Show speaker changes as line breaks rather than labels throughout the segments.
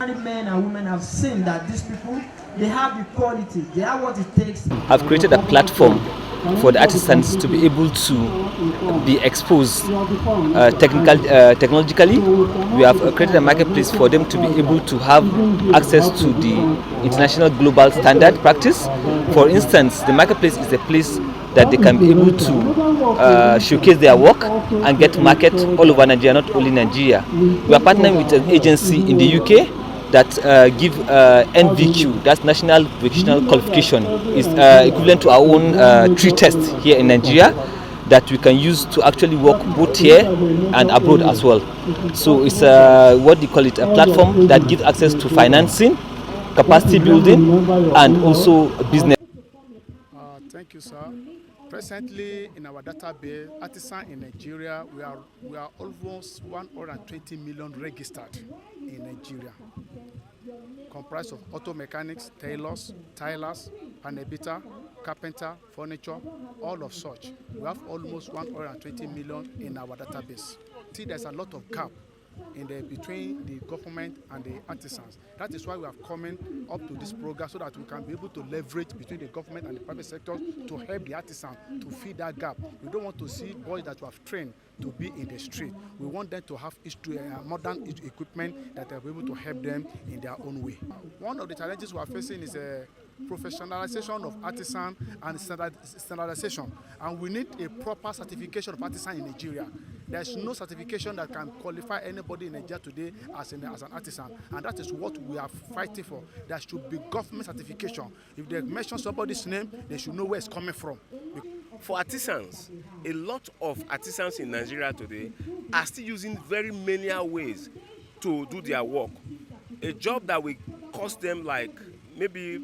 Men and women have seen that these people, they have the quality, they have what it takes.
I've created a platform for the artisans to be able to be exposed technologically. We have created a marketplace for them to be able to have access to the international global standard practice. For instance, the marketplace is a place that they can be able to showcase their work and get market all over Nigeria, not only Nigeria. We are partnering with an agency in the UK that give NVQ, that's National Vocational Qualification, is equivalent to our own tree test here in Nigeria, that we can use to actually work both here and abroad as well. So it's what do you call it, a platform that gives access to financing, capacity building, and also business.
Thank you, sir. Presently, in our database, artisans in Nigeria, we are almost 120 million registered in Nigeria, comprised of auto mechanics, tailors, panel beater, carpenter, furniture, all of such. We have almost 120 million in our database. See, there's a lot of gap between the government and the artisans. That is why we have come up to this program, so that we can be able to leverage between the government and the private sector to help the artisans to fill that gap. We don't want to see boys that we have trained to be in the street. We want them to have modern equipment that will be able to help them in their own way. One of the challenges we are facing is professionalization of artisan and standardization, and we need a proper certification of artisan in Nigeria. There's no certification that can qualify anybody in Nigeria today as an artisan, and that is what we are fighting for. There should be government certification. If they mention somebody's name, they should know where it's coming from.
For artisans, a lot of artisans in Nigeria today are still using very manual ways to do their work. A job that will cost them like maybe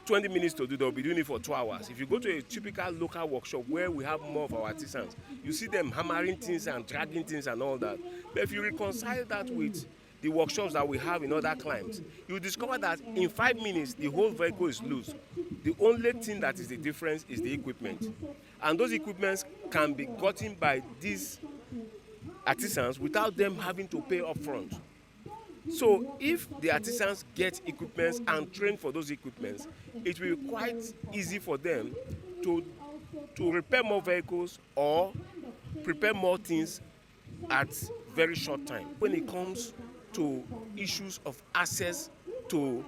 20 minutes to do, they'll be doing it for 2 hours. If you go to a typical local workshop where we have more of our artisans, you see them hammering things and dragging things and all that. But if you reconcile that with the workshops that we have in other climes, you discover that in 5 minutes, the whole vehicle is loose. The only thing that is the difference is the equipment. And those equipments can be gotten by these artisans without them having to pay upfront. So if the artisans get equipments and train for those equipments, it will be quite easy for them to repair more vehicles or prepare more things at very short time. When it comes to issues of access to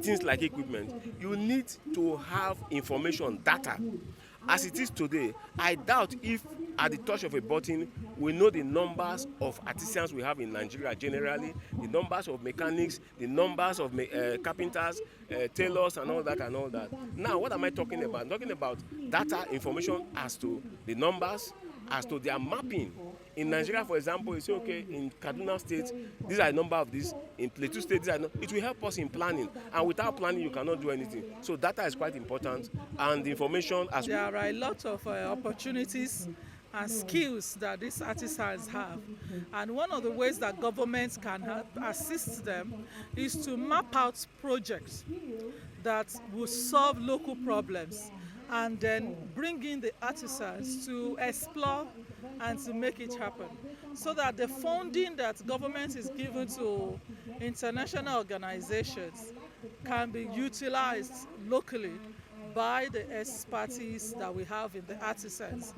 things like equipment, you need to have information, data. As it is today, I doubt if at the touch of a button we know the numbers of artisans we have in Nigeria generally, the numbers of mechanics, the numbers of carpenters, tailors and all that. Now, what am I talking about? I'm talking about data, information as to the numbers, as to their mapping. In Nigeria, for example, you say, okay, in Kaduna State, these are the number of this. In Plateau State, it will help us in planning. And without planning, you cannot do anything. So data is quite important, and the information as well.
There are a lot of opportunities and skills that these artisans have. And one of the ways that governments can assist them is to map out projects that will solve local problems, and then bring in the artisans to explore and to make it happen, so that the funding that government is given to international organizations can be utilized locally by the expertise that we have in the artisans.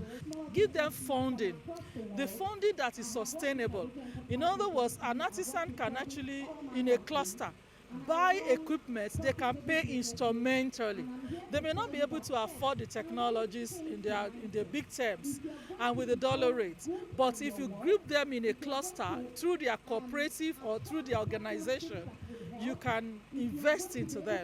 Give them funding, the funding that is sustainable. In other words, an artisan can actually, in a cluster, buy equipment they can pay instrumentally. They may not be able to afford the technologies in the big terms and with the dollar rate, but if you group them in a cluster through their cooperative or through their organization, you can invest into them.